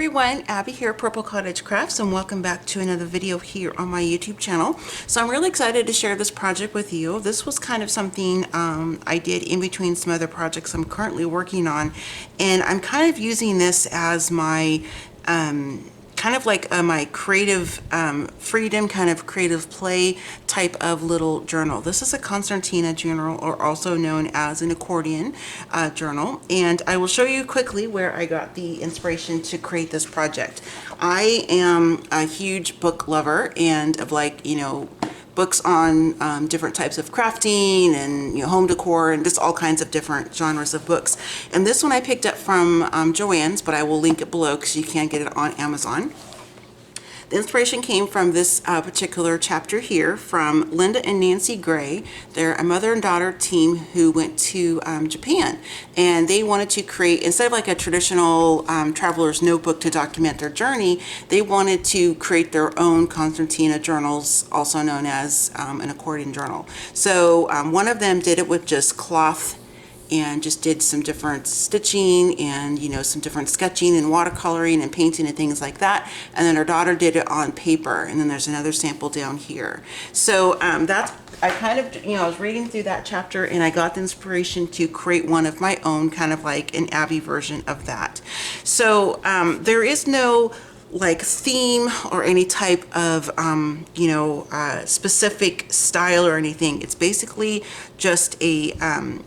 everyone, Abby here, Purple Cottage Crafts, and welcome back to another video here on my YouTube channel. So I'm really excited to share this project with you. This was kind of something I did in between some other projects I'm currently working on, and I'm kind of using this as my my creative freedom, kind of creative play type of little journal. This is a Concertina journal, or also known as an accordion journal, and I will show you quickly where I got the inspiration to create this project. I am a huge book lover and of books on different types of crafting and home decor and just all kinds of different genres of books. And this one I picked up from Joann's, but I will link it below because you can get it on Amazon. The inspiration came from this particular chapter here from Lynda and Nancy Gray. They're a mother and daughter team who went to Japan, and they wanted to create, instead of like a traditional traveler's notebook to document their journey, they wanted to create their own Concertina journals, also known as an accordion journal. So one of them did it with just cloth and just did some different stitching and some different sketching and watercoloring and painting and things like that. And then her daughter did it on paper, and then there's another sample down here. So that's, I kind of, I was reading through that chapter and I got the inspiration to create one of my own, kind of like an Abby version of that. So there is no like theme or any type of specific style or anything. It's basically just a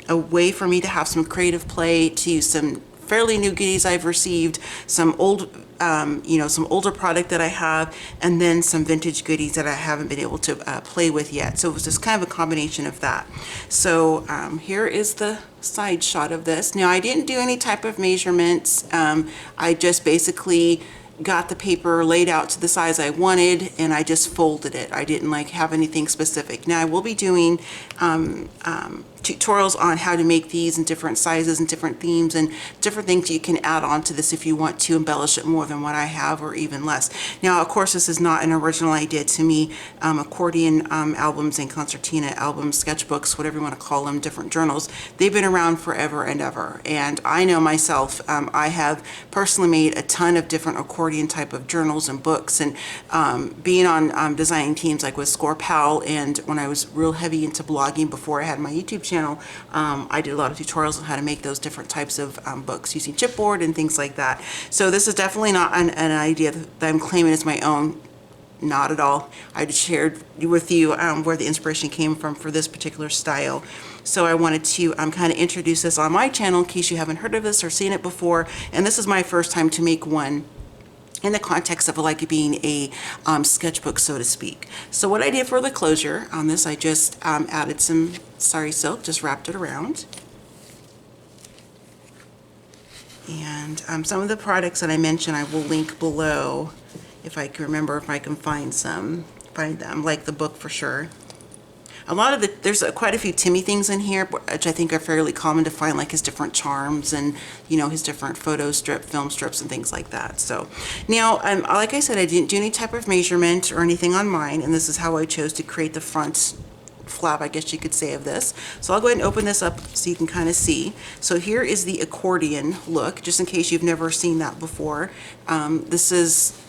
way for me to have some creative play, to use some fairly new goodies I've received, some old some older product that I have, and then some vintage goodies that I haven't been able to play with yet. So it was just kind of a combination of that. So here is the side shot of this. Now, I didn't do any type of measurements. I just basically got the paper laid out to the size I wanted, and I just folded it. I didn't have anything specific. Now I will be doing tutorials on how to make these in different sizes and different themes and different things you can add on to this if you want to embellish it more than what I have, or even less. Now, of course, this is not an original idea to me. Accordion albums and concertina albums, sketchbooks, whatever you want to call them, different journals, they've been around forever and ever. And I know myself, I have personally made a ton of different accordion type of journals and books, and being on designing teams like with Score Pal, and when I was real heavy into blogging before I had my YouTube channel, I did a lot of tutorials on how to make those different types of books using chipboard and things like that. So this is definitely not an idea that I'm claiming as my own. Not at all. I just shared with you where the inspiration came from for this particular style. So I wanted to kind of introduce this on my channel in case you haven't heard of this or seen it before. And this is my first time to make one in the context of like being a sketchbook, so to speak. So what I did for the closure on this, I just added some sari silk, just wrapped it around. And some of the products that I mentioned I will link below if I can remember, if I can find them, like the book for sure. A lot of there's quite a few Timmy things in here, which I think are fairly common to find, like his different charms and his different photo strip, film strips, and things like that. So now, like I said, I didn't do any type of measurement or anything on mine, and this is how I chose to create the front flap, I guess you could say, of this. So I'll go ahead and open this up so you can kind of see. So here is the accordion look, just in case you've never seen that before. This is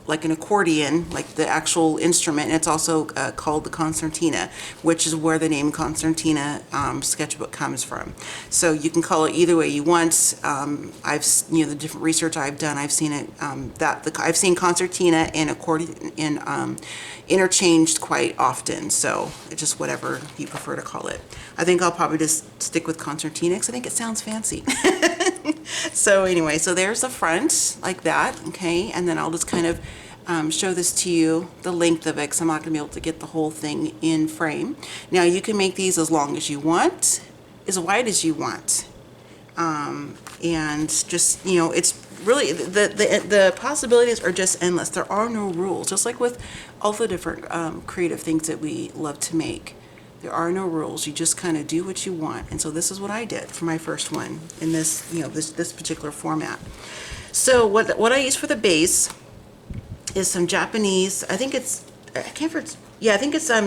like an accordion, like the actual instrument. And it's also called the concertina, which is where the name Concertina sketchbook comes from. So you can call it either way you want. I've the different research I've done, I've seen it I've seen concertina and accordion interchanged quite often. So it's just whatever you prefer to call it. I think I'll probably just stick with concertina because I think it sounds fancy. So anyway, so there's the front like that, okay, and then I'll just kind of show this to you, the length of it, because I'm not going to be able to get the whole thing in frame. Now you can make these as long as you want, as wide as you want, and just it's really the possibilities are just endless. There are no rules, just like with all the different creative things that we love to make. There are no rules. You just kind of do what you want. And so this is what I did for my first one in this, this particular format. So what I used for the base is some Japanese, I think it's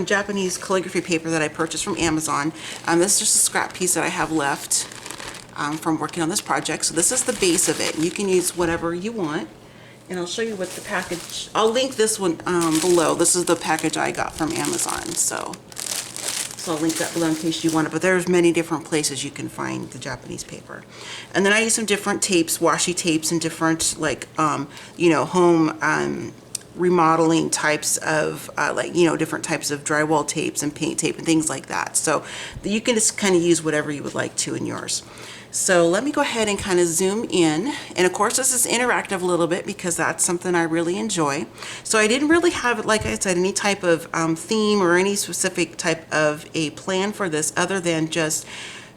Japanese calligraphy paper that I purchased from Amazon. This is just a scrap piece that I have left. from working on this project. So this is the base of it. You can use whatever you want. And I'll show you what the package, I'll link this one below. This is the package I got from Amazon. So I'll link that below in case you want it. But there's many different places you can find the Japanese paper. And then I use some different tapes, washi tapes, and different like, you know, home remodeling types of like, you know, different types of drywall tapes and paint tape and things like that. So you can just kind of use whatever you would like to in yours. So let me go ahead and kind of zoom in. And of course, this is interactive a little bit because that's something I really enjoy. So I didn't really have, like I said, any type of theme or any specific type of a plan for this other than just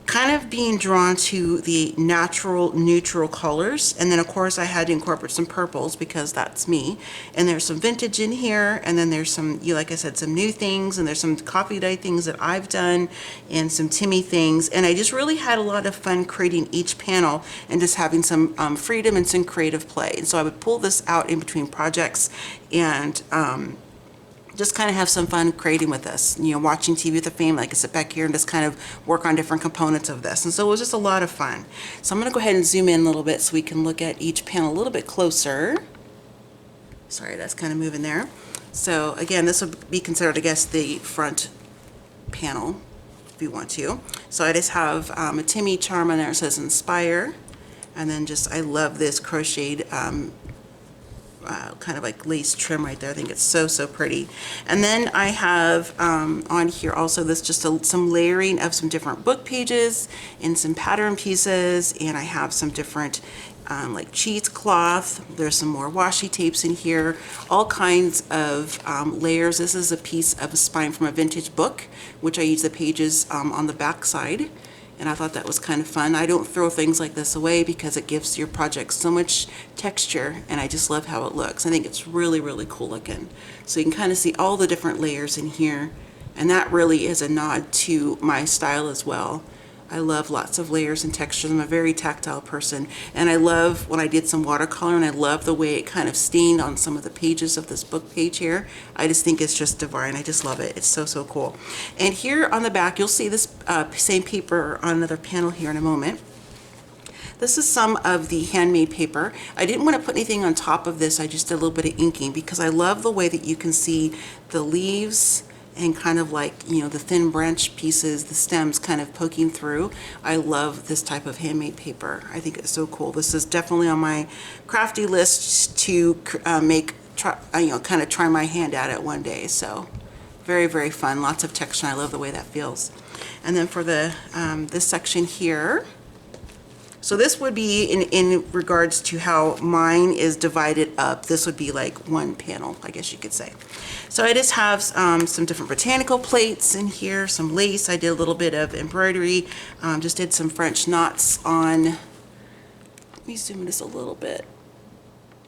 kind of being drawn to the natural neutral colors. And then of course I had to incorporate some purples because that's me. And there's some vintage in here, and then there's some, like I said, some new things, and there's some coffee dye things that I've done and some Timmy things. And I just really had a lot of fun creating each panel and just having some freedom and some creative play. And so I would pull this out in between projects and just kind of have some fun creating with this, you know, watching TV with the family. I could sit back here and just kind of work on different components of this. And so it was just a lot of fun. So I'm going to go ahead and zoom in a little bit so we can look at each panel a little bit closer. Sorry, that's kind of moving there. So again, this would be considered, I guess, the front panel if you want to. So I just have a Timmy charm on there. It says Inspire. And then just, I love this crocheted kind of like lace trim right there. I think it's so pretty. And then I have on here also this just some layering of some different book pages and some pattern pieces, and I have some different like cheesecloth. There's some more washi tapes in here, all kinds of layers. This is a piece of a spine from a vintage book, which I use the pages on the back side. And I thought that was kind of fun. I don't throw things like this away because it gives your project so much texture, and I just love how it looks. I think it's really cool looking. So you can kind of see all the different layers in here, and that really is a nod to my style as well. I love lots of layers and textures. I'm a very tactile person, and I love when I did some watercolor, and I love the way it kind of stained on some of the pages of this book page here. I just think it's just divine. I just love it. It's so cool. And here on the back, you'll see this same paper on another panel here in a moment. This is some of the handmade paper. I didn't want to put anything on top of this. I just did a little bit of inking because I love the way that you can see the leaves and kind of like, you know, the thin branch pieces, the stems kind of poking through. I love this type of handmade paper. I think it's so cool. This is definitely on my crafty list to you know, kind of try my hand at it one day. So very fun, lots of texture. I love the way that feels. And then for the this section here, so this would be in regards to how mine is divided up. This would be like one panel, I guess you could say. So I just have some different botanical plates in here, some lace. I did a little bit of embroidery, just did some French knots on. Let me zoom this a little bit.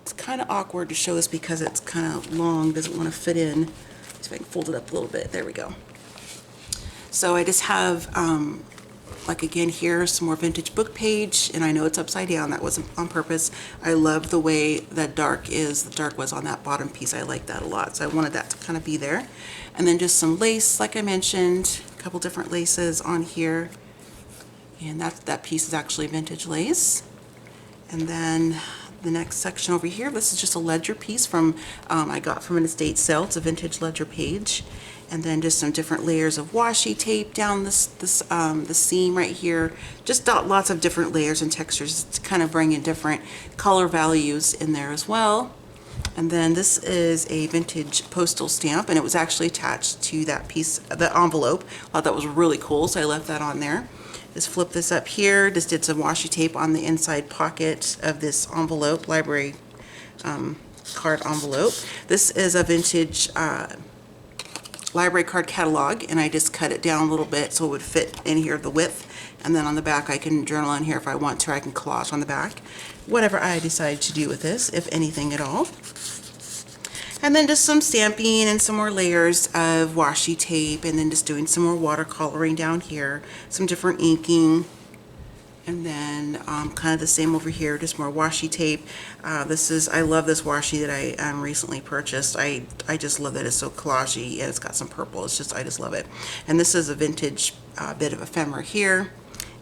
It's kind of awkward to show this because it's kind of long, doesn't want to fit in. See if I can fold it up a little bit. There we go. So I just have like again here, some more vintage book page, and I know it's upside down. That wasn't on purpose. I love the way that dark is. The dark was on that bottom piece. I like that a lot, so I wanted that to kind of be there. And then just some lace, like I mentioned, a couple different laces on here, and that piece is actually vintage lace. And then the next section over here, this is just a ledger piece from I got from an estate sale. It's a vintage ledger page. And then just some different layers of washi tape down the seam right here. Just lots of different layers and textures to kind of bring in different color values in there as well. And then this is a vintage postal stamp, and it was actually attached to that piece, the envelope. I thought that was really cool, so I left that on there. Just flip this up here. Just did some washi tape on the inside pocket of this envelope, library card envelope. This is a vintage library card catalog, and I just cut it down a little bit so it would fit in here, the width. And then on the back I can journal on here if I want to. I can collage on the back, whatever I decide to do with this, if anything at all. And then just some stamping and some more layers of washi tape, and then just doing some more watercoloring down here, some different inking. And then kind of the same over here, just more washi tape. I love this washi that I recently purchased. I just love that it's so collagey, and it's got some purple. I just love it. And this is a vintage bit of ephemera here.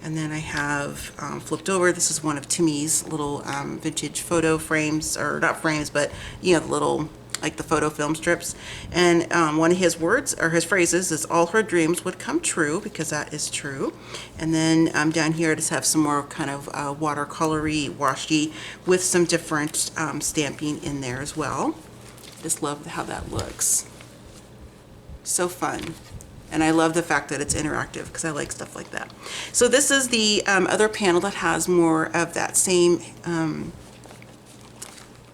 And then I have flipped over, this is one of Timmy's little vintage photo frames, or not frames, but you know, the little, like the photo film strips. And one of his words, or his phrases, is all her dreams would come true, because that is true. And then down here I just have some more kind of watercolory, washy, with some different stamping in there as well. Just love how that looks. So fun. And I love the fact that it's interactive, because I like stuff like that. So this is the other panel that has more of that same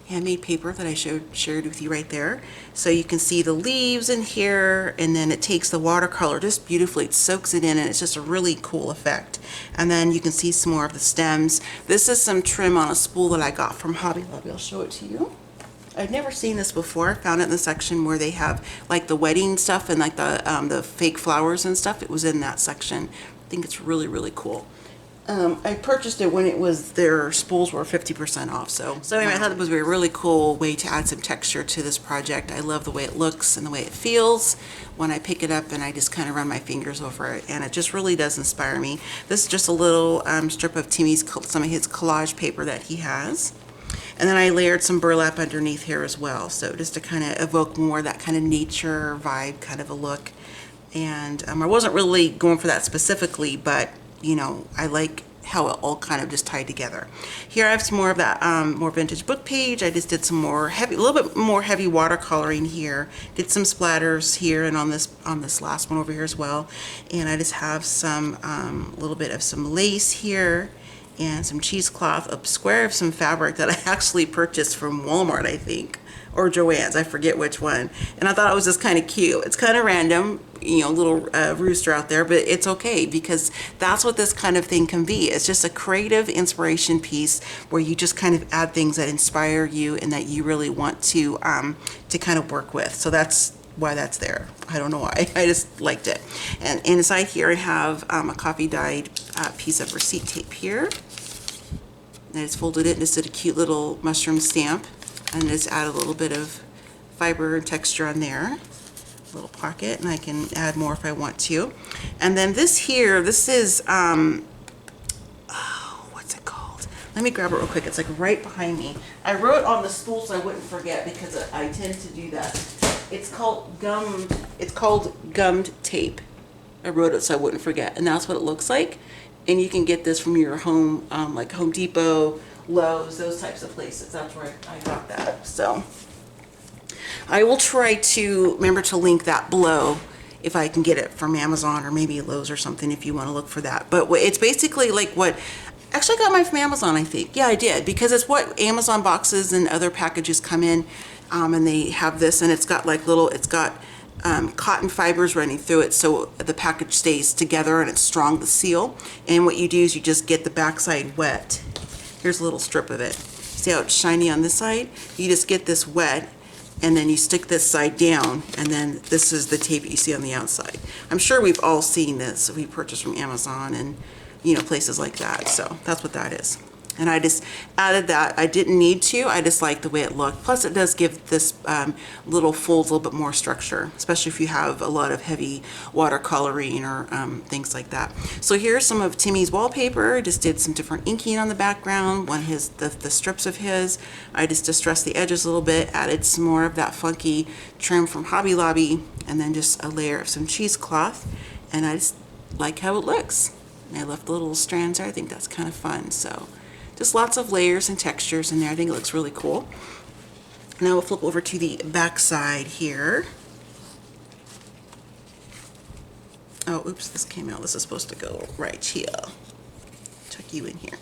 handmade paper that I shared with you right there. So you can see the leaves in here, and then it takes the watercolor just beautifully. It soaks it in, and it's just a really cool effect. And then you can see some more of the stems. This is some trim on a spool that I got from Hobby Lobby. I'll show it to you. I've never seen this before. I found it in the section where they have like the wedding stuff and like the fake flowers and stuff. It was in that section. I think it's really, really cool. I purchased it when it was, their spools were 50% off. So anyway, I thought it was a really cool way to add some texture to this project. I love the way it looks and the way it feels when I pick it up and I just kind of run my fingers over it, and it just really does inspire me. This is just a little strip of Timmy's, some of his collage paper that he has. And then I layered some burlap underneath here as well, so just to kind of evoke more that kind of nature vibe kind of a look. And I wasn't really going for that specifically, but you know, I like how it all kind of just tied together. Here I have some more of that more vintage book page. I just did some more heavy, a little bit more heavy watercoloring here. Did some splatters here and on this last one over here as well. And I just have some little bit of some lace here, and some cheesecloth, a square of some fabric that I actually purchased from Walmart, I think, or Joann's, I forget which one. And I thought it was just kind of cute. It's kind of random, you know, little rooster out there, but it's okay, because that's what this kind of thing can be. It's just a creative inspiration piece where you just kind of add things that inspire you and that you really want to kind of work with. So that's why that's there. I don't know why. I just liked it. And inside here I have a coffee dyed piece of receipt tape here. I just folded it and just did a cute little mushroom stamp, and just add a little bit of fiber and texture on there. A little pocket, and I can add more if I want to. And then this here, this is oh, what's it called? Let me grab it real quick. It's like right behind me. I wrote on the spool so I wouldn't forget, because I tend to do that. It's called gummed tape. I wrote it so I wouldn't forget, and that's what it looks like. And you can get this from your home, like Home Depot, Lowe's, those types of places. That's where I got that. So I will try to remember to link that below if I can get it from Amazon or maybe Lowe's or something, if you want to look for that. But it's basically like what, actually I got mine from Amazon, I think. Yeah, I did, because it's what Amazon boxes and other packages come in, and they have this, and it's got like little, it's got cotton fibers running through it, so the package stays together and it's strong to seal. And what you do is you just get the backside wet. Here's a little strip of it. See how it's shiny on this side? You just get this wet, and then you stick this side down, and then this is the tape that you see on the outside. I'm sure we've all seen this. We purchased from Amazon and, you know, places like that. So that's what that is. And I just added that. I didn't need to. I just like the way it looked. Plus it does give this little folds a little bit more structure, especially if you have a lot of heavy watercoloring or things like that. So here's some of Timmy's wallpaper. I just did some different inking on the background. The strips of his. I just distressed the edges a little bit, added some more of that funky trim from Hobby Lobby, and then just a layer of some cheesecloth. And I just like how it looks. And I left the little strands there. I think that's kind of fun. So just lots of layers and textures in there. I think it looks really cool. Now we'll flip over to the back side here. Oh, oops, this came out. This is supposed to go right here. Tuck you in here.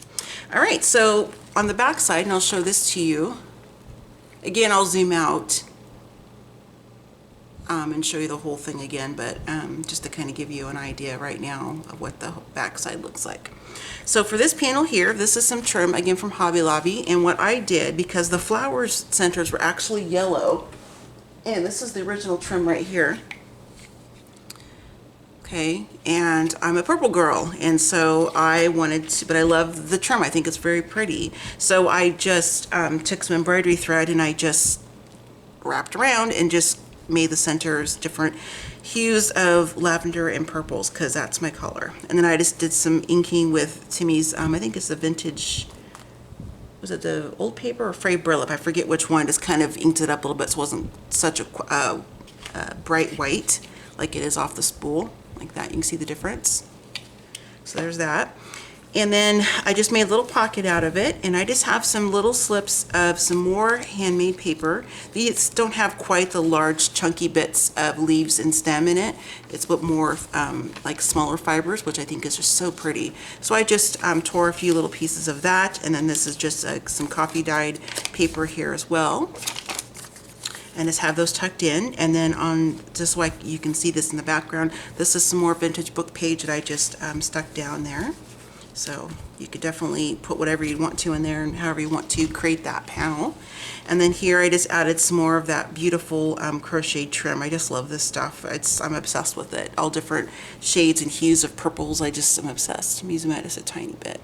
All right, so on the back side, and I'll show this to you. Again, I'll zoom out and show you the whole thing again, but just to kind of give you an idea right now of what the back side looks like. So for this panel here, this is some trim, again from Hobby Lobby, and what I did, because the flowers centers were actually yellow, and this is the original trim right here. Okay, and I'm a purple girl, and so I wanted to, but I love the trim. I think it's very pretty. So I just took some embroidery thread and I just wrapped around and just made the centers different hues of lavender and purples because that's my color. And then I just did some inking with Timmy's, I think it's the vintage, was it the old paper or frayed burlap? I forget which one. Just kind of inked it up a little bit so it wasn't such a bright white like it is off the spool. Like that, you can see the difference. So there's that. And then I just made a little pocket out of it, and I just have some little slips of some more handmade paper. These don't have quite the large chunky bits of leaves and stem in it. It's a bit more like smaller fibers, which I think is just so pretty. So I just tore a few little pieces of that, and then this is just some coffee dyed paper here as well. And just have those tucked in. And then on, just like you can see this in the background, this is some more vintage book page that I just stuck down there. So you could definitely put whatever you want to in there and however you want to create that panel. And then here I just added some more of that beautiful crochet trim. I just love this stuff. I'm obsessed with it. All different shades and hues of purples. I just am obsessed. I'm using that just a tiny bit.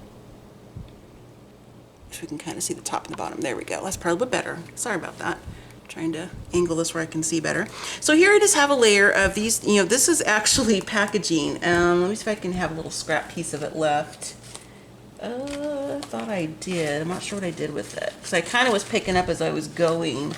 If we can kind of see the top and the bottom. There we go. That's probably a bit better. Sorry about that. Trying to angle this where I can see better. So here I just have a layer of these, this is actually packaging. Let me see if I can have a little scrap piece of it left. I thought I did. I'm not sure what I did with it. Because I kind of was picking up as I was going,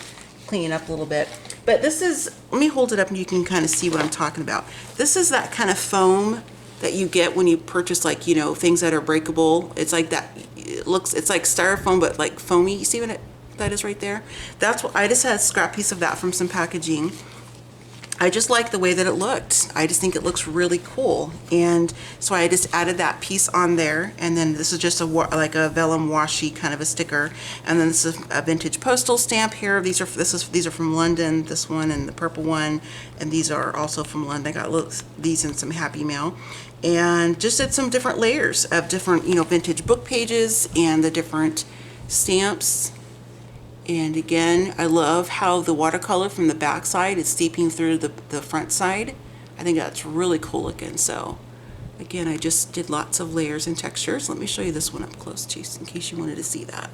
cleaning up a little bit. But this is, let me hold it up and you can kind of see what I'm talking about. This is that kind of foam that you get when you purchase things that are breakable. It's like that, it's like styrofoam but like foamy. You see what that is right there? That's what I just had a scrap piece of that from some packaging. I just like the way that it looked. I just think it looks really cool, and so I just added that piece on there. And then this is just like a vellum washi kind of a sticker, and then this is a vintage postal stamp here. These are from London, this one and the purple one, and these are also from London. I got these in some Happy Mail, and just did some different layers of different vintage book pages and the different stamps. And again, I love how the watercolor from the back side is seeping through the front side. I think that's really cool looking. So again, I just did lots of layers and textures. Let me show you this one up close too, in case you wanted to see that.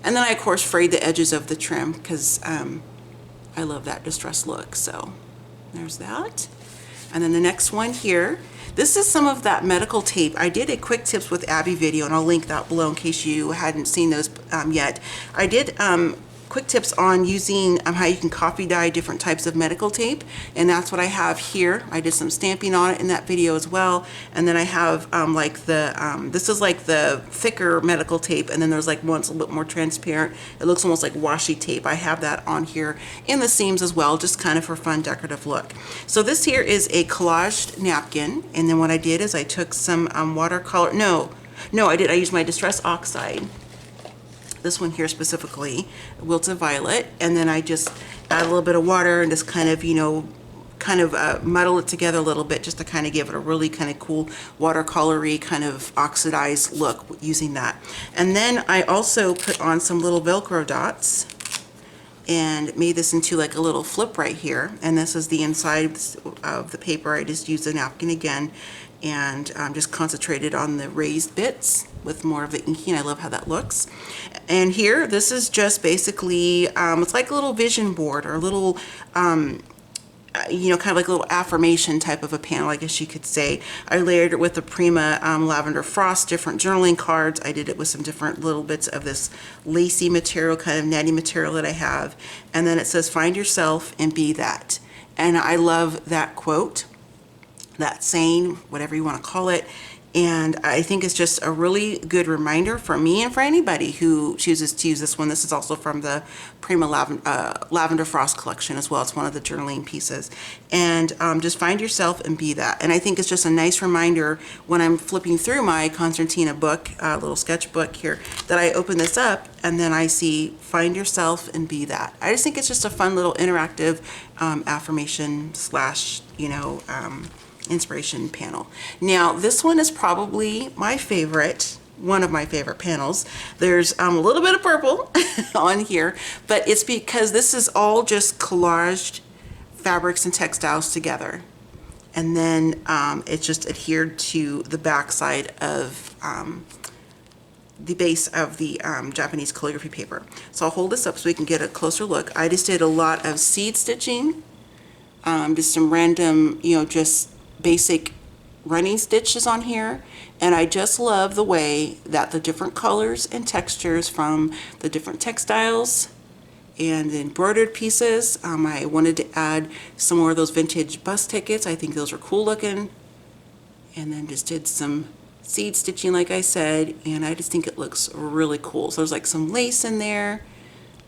And then I, of course, frayed the edges of the trim because I love that distressed look. So there's that. And then the next one here, this is some of that medical tape. I did a quick tips with Abby video, and I'll link that below in case you hadn't seen those yet. I did quick tips on using how you can coffee dye different types of medical tape, and that's what I have here. I did some stamping on it in that video as well. And then I have this is like the thicker medical tape, and then there's like one that's a little bit more transparent. It looks almost like washi tape. I have that on here in the seams as well, just kind of for fun decorative look. So this here is a collaged napkin, and then what I did is I took some watercolor, I used my Distress Oxide, this one here specifically, Wilted Violet, and then I just add a little bit of water and just kind of muddle it together a little bit just to kind of give it a really kind of cool watercolory kind of oxidized look using that. And then I also put on some little Velcro dots and made this into like a little flip right here, and this is the inside of the paper. I just used the napkin again and just concentrated on the raised bits with more of the inking. I love how that looks. And here, this is just basically, it's like a little vision board or a little, kind of like a little affirmation type of a panel, I guess you could say. I layered it with the Prima Lavender Frost, different journaling cards. I did it with some different little bits of this lacy material, kind of netty material that I have. And then it says, find yourself and be that. And I love that quote, that saying, whatever you want to call it. And I think it's just a really good reminder for me and for anybody who chooses to use this one. This is also from the Prima Lavender Frost collection as well. It's one of the journaling pieces. And just find yourself and be that. And I think it's just a nice reminder when I'm flipping through my Concertina book, little sketchbook here, that I open this up and then I see find yourself and be that. I just think it's just a fun little interactive affirmation slash, inspiration panel. Now this one is probably my favorite, one of my favorite panels. There's a little bit of purple on here, but it's because this is all just collaged fabrics and textiles together, and then it's just adhered to the back side of the base of the Japanese calligraphy paper. So I'll hold this up so we can get a closer look. I just did a lot of seed stitching just some random, just basic running stitches on here. And I just love the way that the different colors and textures from the different textiles and the embroidered pieces. I wanted to add some more of those vintage bus tickets. I think those are cool looking. And then just did some seed stitching, like I said, and I just think it looks really cool. So there's like some lace in there.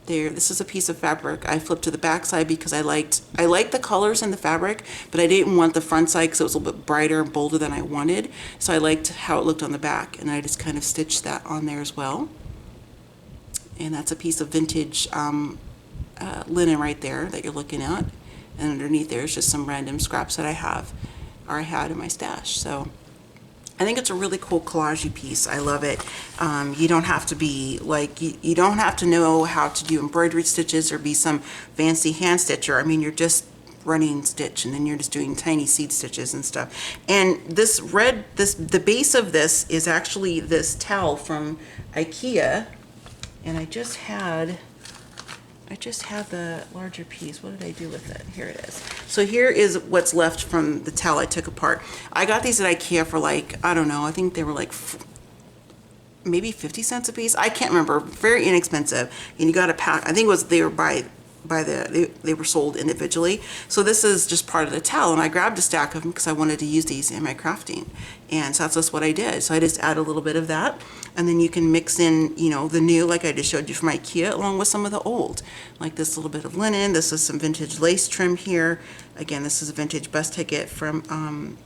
This is a piece of fabric I flipped to the back side because I liked the colors in the fabric, but I didn't want the front side because it was a little bit brighter and bolder than I wanted. So I liked how it looked on the back, and I just kind of stitched that on there as well. And that's a piece of vintage linen right there that you're looking at. And underneath there's just some random scraps that I have, or I had in my stash. So I think it's a really cool collage piece. I love it. You don't have to be like, you don't have to know how to do embroidery stitches or be some fancy hand stitcher. I mean, you're just running stitch, and then you're just doing tiny seed stitches and stuff. And the base of this is actually this towel from IKEA, and I just had the larger piece. What did I do with it? Here it is. So here is what's left from the towel I took apart. I got these at IKEA for like, I don't know, I think they were like maybe 50 cents a piece. I can't remember. Very inexpensive. And you got a pack. I think it was they were they were sold individually. So this is just part of the towel, and I grabbed a stack of them because I wanted to use these in my crafting. And so that's just what I did. So I just add a little bit of that, and then you can mix in, the new, like I just showed you from IKEA, along with some of the old, like this little bit of linen. This is some vintage lace trim here. Again, this is a vintage bus ticket from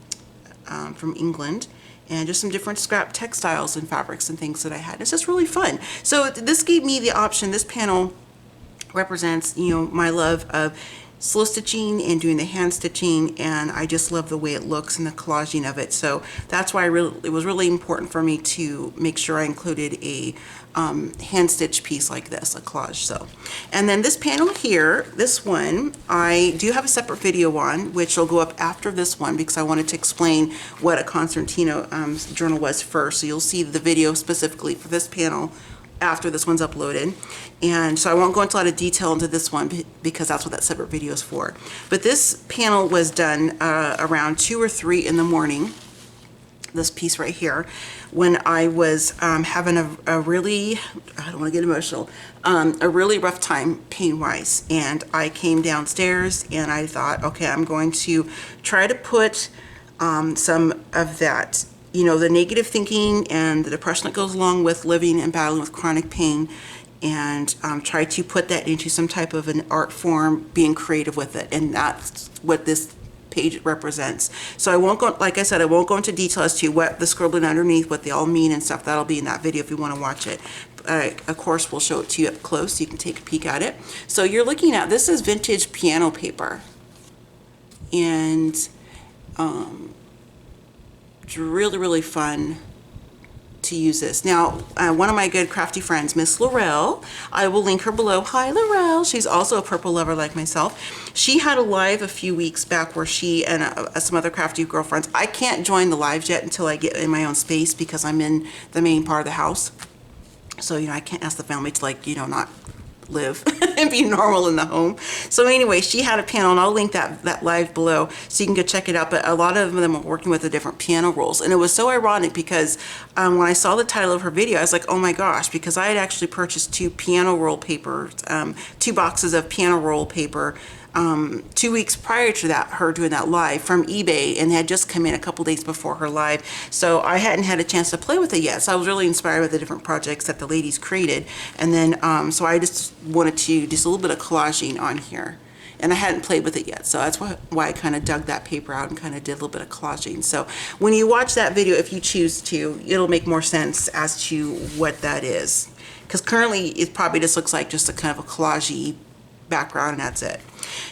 England. And just some different scrap textiles and fabrics and things that I had. It's just really fun. So this gave me the option. This panel represents, my love of slow stitching and doing the hand stitching, and I just love the way it looks and the collaging of it. So that's why it was really important for me to make sure I included a hand stitch piece like this, a collage. So, and then this panel here, this one, I do have a separate video on, which will go up after this one because I wanted to explain what a Concertina journal was first. So you'll see the video specifically for this panel after this one's uploaded. And so I won't go into a lot of detail into this one because that's what that separate video is for. But this panel was done around 2 or 3 in the morning, this piece right here, when I was having a really, I don't want to get emotional, a really rough time pain-wise. And I came downstairs and I thought, okay, I'm going to try to put some of that, the negative thinking and the depression that goes along with living and battling with chronic pain, and try to put that into some type of an art form, being creative with it. And that's what this page represents. So I won't go, like I said, I won't go into detail as to what the scribbling underneath, what they all mean and stuff. That'll be in that video if you want to watch it. Of course, we'll show it to you up close so you can take a peek at it. So you're looking at, this is vintage piano paper. And it's really, really fun to use this. Now, one of my good crafty friends, Miss Laurel, I will link her below. Hi, Laurel. She's also a purple lover like myself. She had a live a few weeks back where she and some other crafty girlfriends, I can't join the lives yet until I get in my own space because I'm in the main part of the house. So, I can't ask the family to not live and be normal in the home. So anyway, she had a panel, and I'll link that live below so you can go check it out. But a lot of them are working with the different piano rolls, and it was so ironic because when I saw the title of her video, I was like, oh my gosh, because I had actually purchased 2 piano roll papers, 2 boxes of piano roll paper 2 weeks prior to that, her doing that live from eBay, and had just come in a couple days before her live. So I hadn't had a chance to play with it yet. So I was really inspired by the different projects that the ladies created. And then, so I just wanted to do a little bit of collaging on here. And I hadn't played with it yet. So that's why I kind of dug that paper out and kind of did a little bit of collaging. So when you watch that video, if you choose to, it'll make more sense as to what that is. Because currently it probably just looks like just a kind of a collagey background, and that's it.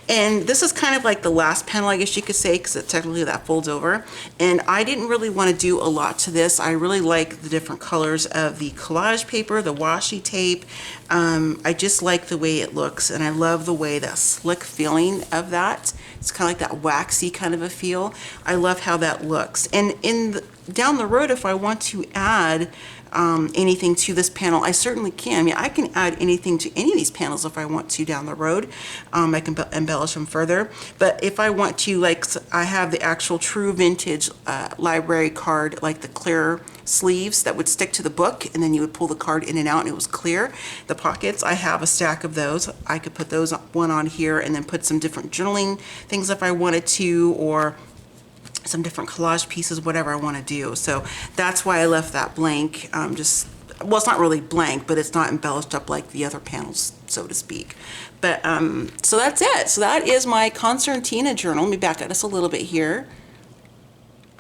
And this is kind of like the last panel, I guess you could say, because technically that folds over. And I didn't really want to do a lot to this. I really like the different colors of the collage paper, the washi tape. I just like the way it looks, and I love the way, that slick feeling of that. It's kind of like that waxy kind of a feel. I love how that looks. And down the road, if I want to add anything to this panel, I certainly can. I mean, I can add anything to any of these panels if I want to down the road. I can embellish them further. But if I want to, like, I have the actual true vintage library card, like the clear sleeves that would stick to the book, and then you would pull the card in and out and it was clear. The pockets, I have a stack of those. I could put those one on here and then put some different journaling things if I wanted to, or some different collage pieces, whatever I want to do. So that's why I left that blank. Just, well, it's not really blank, but it's not embellished up like the other panels, so to speak. But so that's it. So that is my Concertina journal. Let me back at us a little bit here.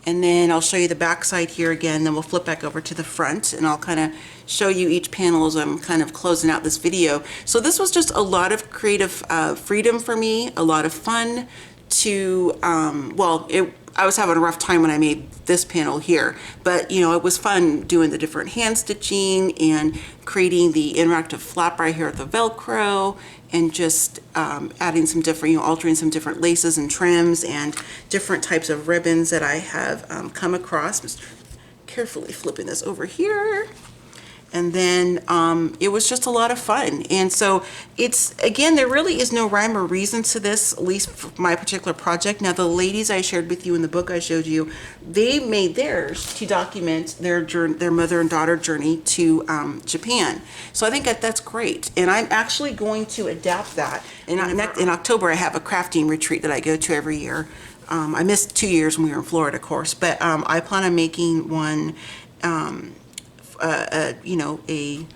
And then I'll show you the back side here again, then we'll flip back over to the front and I'll kind of show you each panel as I'm kind of closing out this video. So this was just a lot of creative freedom for me, a lot of fun to, I was having a rough time when I made this panel here, but you know, it was fun doing the different hand stitching and creating the interactive flap right here at the Velcro, and just adding some different, you know, altering some different laces and trims and different types of ribbons that I have come across. Just carefully flipping this over here. And then it was just a lot of fun. And so it's, again, there really is no rhyme or reason to this, at least for my particular project. Now, the ladies I shared with you in the book I showed you, they made theirs to document their journey, their mother and daughter journey to Japan. So I think that's great. And I'm actually going to adapt that. In October, I have a crafting retreat that I go to every year. I missed 2 years when we were in Florida, of course, but I plan on making one you know, a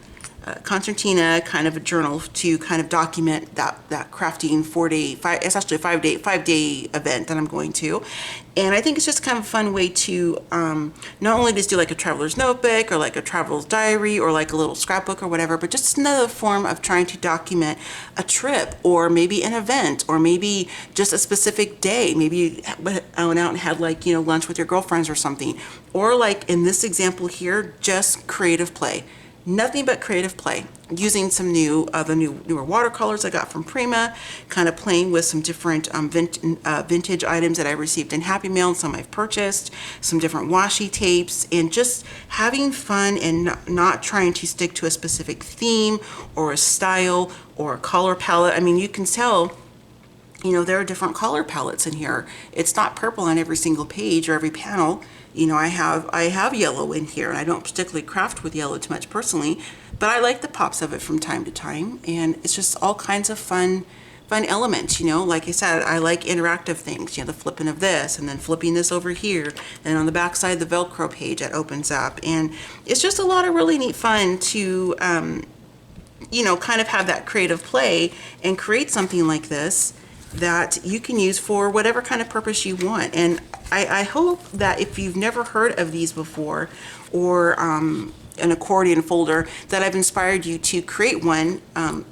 concertina kind of a journal to kind of document that crafting 4-day, it's actually a 5-day event that I'm going to. And I think it's just kind of a fun way to not only just do like a traveler's notebook or like a traveler's diary or like a little scrapbook or whatever, but just another form of trying to document a trip or maybe an event or maybe just a specific day. Maybe you went out and had like, you know, lunch with your girlfriends or something. Or like in this example here, just creative play. Nothing but creative play, using some newer watercolors I got from Prima, kind of playing with some different vintage items that I received in Happy Mail and some I've purchased, some different washi tapes, and just having fun and not trying to stick to a specific theme or a style or a color palette. I mean, you can tell, you know, there are different color palettes in here. It's not purple on every single page or every panel. You know, I have yellow in here, and I don't particularly craft with yellow too much personally, but I like the pops of it from time to time, and it's just all kinds of fun elements. You know, like I said, I like interactive things, you know, the flipping of this and then flipping this over here, and on the back side the Velcro page that opens up, and it's just a lot of really neat fun to you know, kind of have that creative play and create something like this that you can use for whatever kind of purpose you want. And I hope that if you've never heard of these before, or an accordion folder, that I've inspired you to create one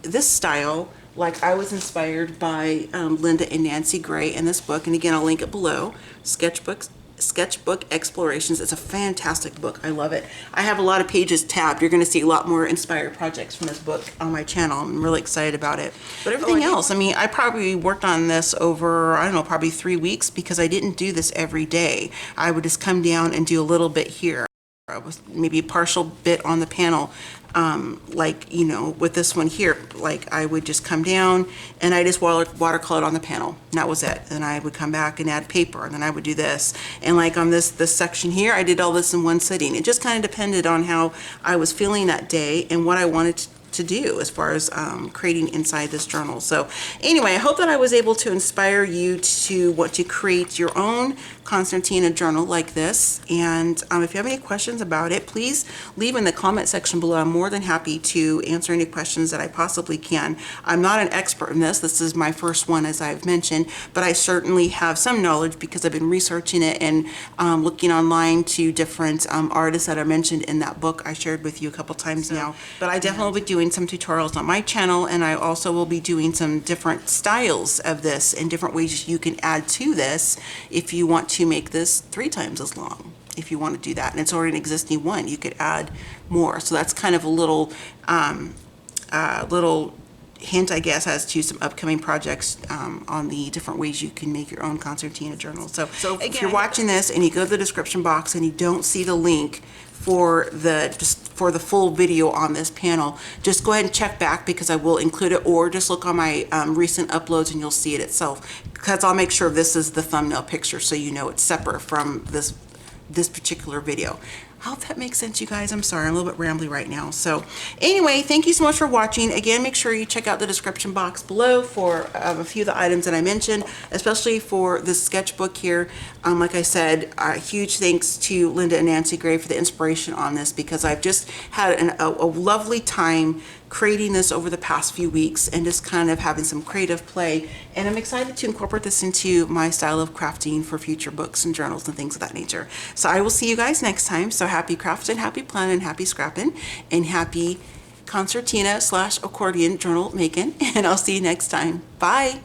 this style, like I was inspired by Lynda and Nancy Gray in this book. And again, I'll link it below. Sketchbook Explorations. It's a fantastic book. I love it. I have a lot of pages tabbed. You're going to see a lot more inspired projects from this book on my channel. I'm really excited about it. But everything else, I mean, I probably worked on this over, I don't know, probably 3 weeks, because I didn't do this every day. I would just come down and do a little bit here, maybe a partial bit on the panel. Like, you know, with this one here, like I would just come down and I just watercolored on the panel, and that was it. And I would come back and add paper, and then I would do this. And like on this section here, I did all this in one sitting. It just kind of depended on how I was feeling that day and what I wanted to do as far as creating inside this journal. So anyway, I hope that I was able to inspire you to want to create your own Concertina journal like this. And if you have any questions about it, please leave in the comment section below. I'm more than happy to answer any questions that I possibly can. I'm not an expert in this. This is my first one, as I've mentioned, but I certainly have some knowledge because I've been researching it and looking online to different artists that are mentioned in that book I shared with you a couple times now. But I definitely will be doing some tutorials on my channel, and I also will be doing some different styles of this and different ways you can add to this if you want to make this 3 times as long. If you want to do that, and it's already an existing one, you could add more. So that's kind of a little little hint, I guess, as to some upcoming projects on the different ways you can make your own Concertina journal. So again, if you're watching this and you go to the description box and you don't see the link for the for the full video on this panel, just go ahead and check back because I will include it, or just look on my recent uploads and you'll see it itself, because I'll make sure this is the thumbnail picture so you know it's separate from this particular video. I hope that makes sense, you guys. I'm sorry, I'm a little bit rambly right now. So anyway, thank you so much for watching. Again, make sure you check out the description box below for a few of the items that I mentioned, especially for this sketchbook here. Like I said, huge thanks to Lynda and Nancy Gray for the inspiration on this, because I've just had a lovely time creating this over the past few weeks and just kind of having some creative play. And I'm excited to incorporate this into my style of crafting for future books and journals and things of that nature. So I will see you guys next time. So happy crafting, happy planning, happy scrapping, and happy concertina / accordion journal making. And I'll see you next time. Bye.